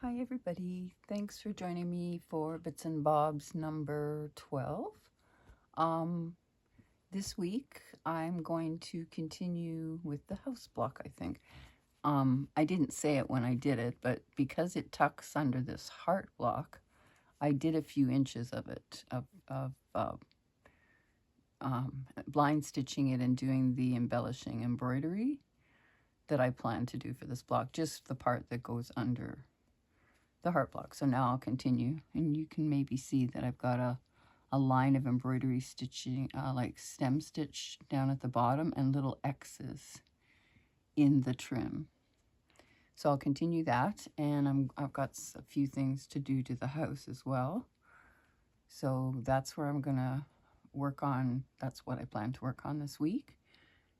Hi everybody, thanks for joining me for Bits and Bobs number 12. This week I'm going to continue with the house block, I think. I didn't say it when I did it, but because it tucks under this heart block, I did a few inches of it, blind stitching it and doing the embellishing embroidery that I plan to do for this block, just the part that goes under the heart block. So now I'll continue, and you can maybe see that I've got a line of embroidery stitching, like stem stitch down at the bottom and little X's in the trim. So I'll continue that, and I've got a few things to do to the house as well. So that's where I'm gonna work on, that's what I plan to work on this week.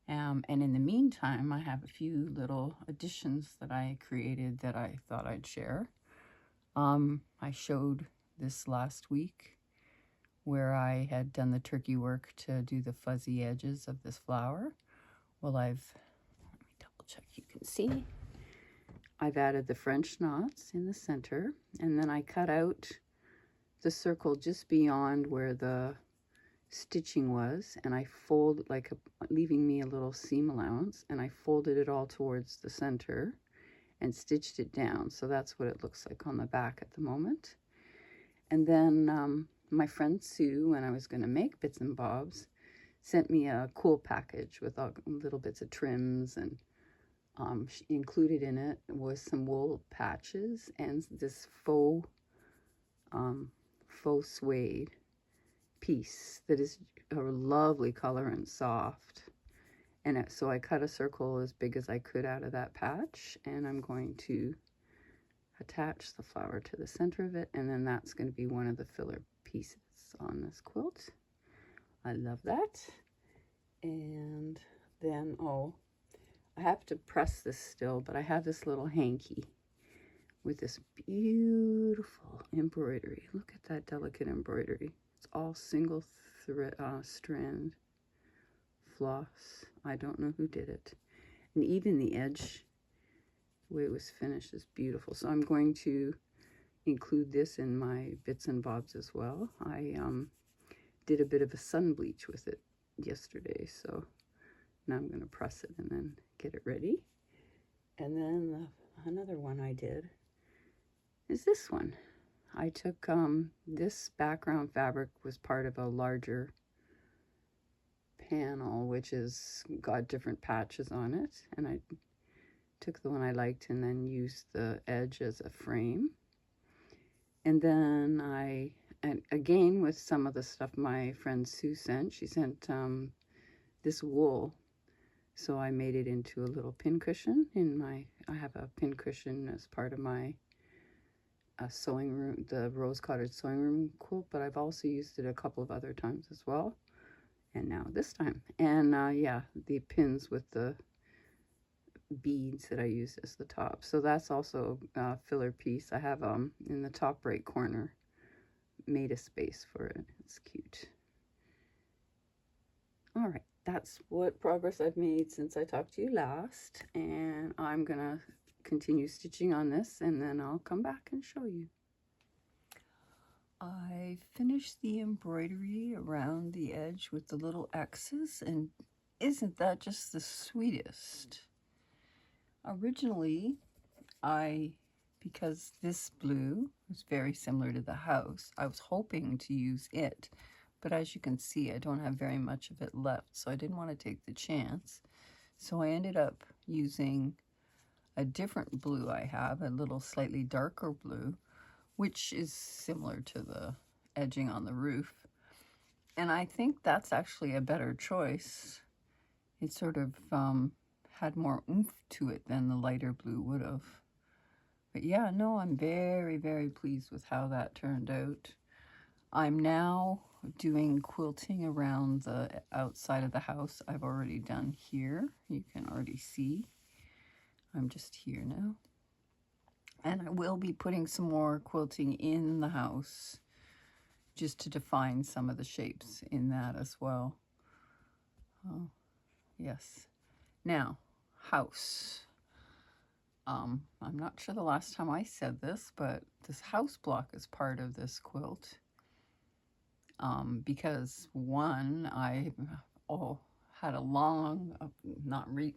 And in the meantime, I have a few little additions that I created that I thought I'd share. I showed this last week where I had done the turkey work to do the fuzzy edges of this flower. Well, let me double check, you can see. I've added the French knots in the center, and then I cut out the circle just beyond where the stitching was, and I fold, leaving me a little seam allowance, and I folded it all towards the center and stitched it down. So that's what it looks like on the back at the moment. And then my friend Sue, when I was going to make Bits and Bobs, sent me a cool package with all little bits of trims, and she included in it was some wool patches and this faux suede piece that is a lovely color and soft. And so I cut a circle as big as I could out of that patch, and I'm going to attach the flower to the center of it, and then that's going to be one of the filler pieces on this quilt. I love that. And then, I have to press this still, but I have this little hanky with this beautiful embroidery. Look at that delicate embroidery. It's all single thread, strand floss. I don't know who did it. And even the edge, the way it was finished, is beautiful. So I'm going to include this in my Bits and Bobs as well. I did a bit of a sun bleach with it yesterday, so now I'm going to press it and then get it ready. And then another one I did is this one. I took this background fabric was part of a larger panel, which has got different patches on it, and I took the one I liked and then used the edge as a frame. And then and again with some of the stuff my friend Sue sent, she sent this wool, so I made it into a little pin cushion I have a pin cushion as part of my sewing room, the Rose Cottage sewing room quilt, but I've also used it a couple of other times as well, and now this time. And yeah, the pins with the beads that I used as the top. So that's also a filler piece. I have in the top right corner made a space for it. It's cute. All right, that's what progress I've made since I talked to you last, and I'm gonna continue stitching on this, and then I'll come back and show you. I finished the embroidery around the edge with the little X's, and isn't that just the sweetest? Originally, because this blue was very similar to the house, I was hoping to use it, but as you can see, I don't have very much of it left, so I didn't want to take the chance. So I ended up using a different blue I have, a little slightly darker blue, which is similar to the edging on the roof. And I think that's actually a better choice. It sort of had more oomph to it than the lighter blue would have. But yeah, no, I'm very, very pleased with how that turned out. I'm now doing quilting around the outside of the house. I've already done here. You can already see. I'm just here now. And I will be putting some more quilting in the house just to define some of the shapes in that as well. Oh, yes. Now, house. I'm not sure the last time I said this, but this house block is part of this quilt. Because one, I had a long,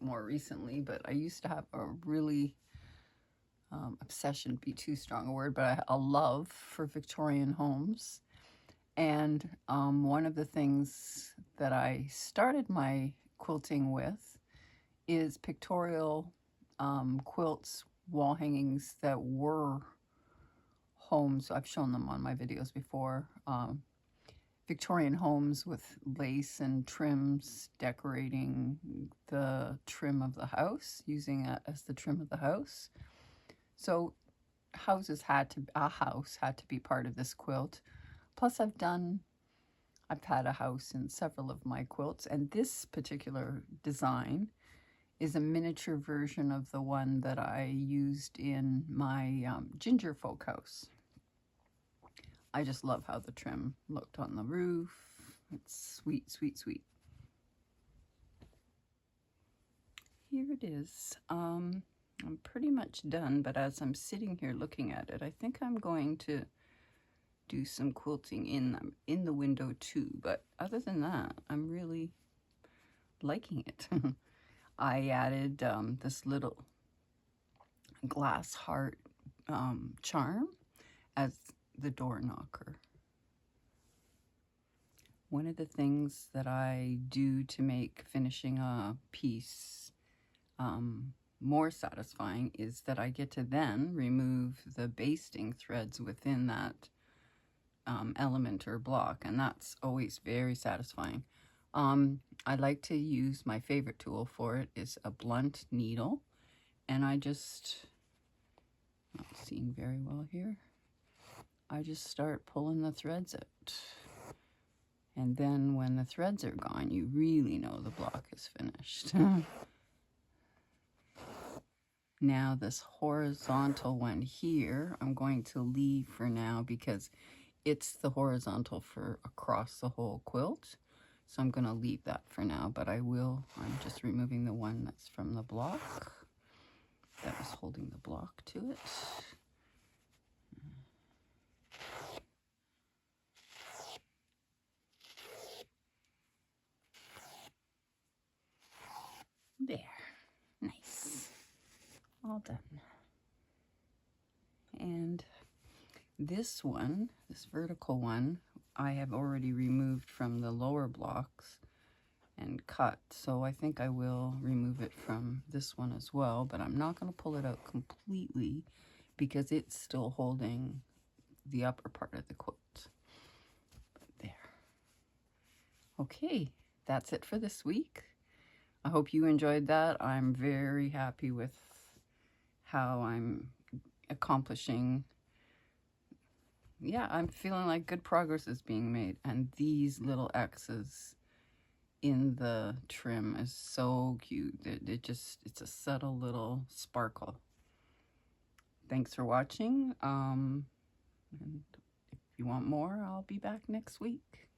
more recently, but I used to have a really, obsession be too strong a word, but a love for Victorian homes. And one of the things that I started my quilting with is pictorial quilts, wall hangings that were homes. I've shown them on my videos before. Victorian homes with lace and trims, decorating the trim of the house, using it as the trim of the house. So a house had to be part of this quilt. Plus I've had a house in several of my quilts, and this particular design is a miniature version of the one that I used in my ginger folk house. I just love how the trim looked on the roof. It's sweet, sweet, sweet. Here it is. I'm pretty much done, but as I'm sitting here looking at it, I think I'm going to do some quilting in the window too. But other than that, I'm really liking it. I added this little glass heart charm as the door knocker. One of the things that I do to make finishing a piece more satisfying is that I get to then remove the basting threads within that element or block, and that's always very satisfying. I like to use, my favorite tool for it is a blunt needle, and I just, not seeing very well here, I just start pulling the threads out. And then when the threads are gone, you really know the block is finished. Now this horizontal one here, I'm going to leave for now because it's the horizontal for across the whole quilt. So I'm going to leave that for now, but I'm just removing the one that's from the block, that was holding the block to it. There, nice, all done. And this one, this vertical one, I have already removed from the lower blocks and cut, so I think I will remove it from this one as well, but I'm not going to pull it out completely because it's still holding the upper part of the quilt. But there. Okay, that's it for this week. I hope you enjoyed that. I'm very happy with how I'm accomplishing. Yeah, I'm feeling like good progress is being made, and these little X's in the trim is so cute. It's a subtle little sparkle. Thanks for watching. And if you want more, I'll be back next week.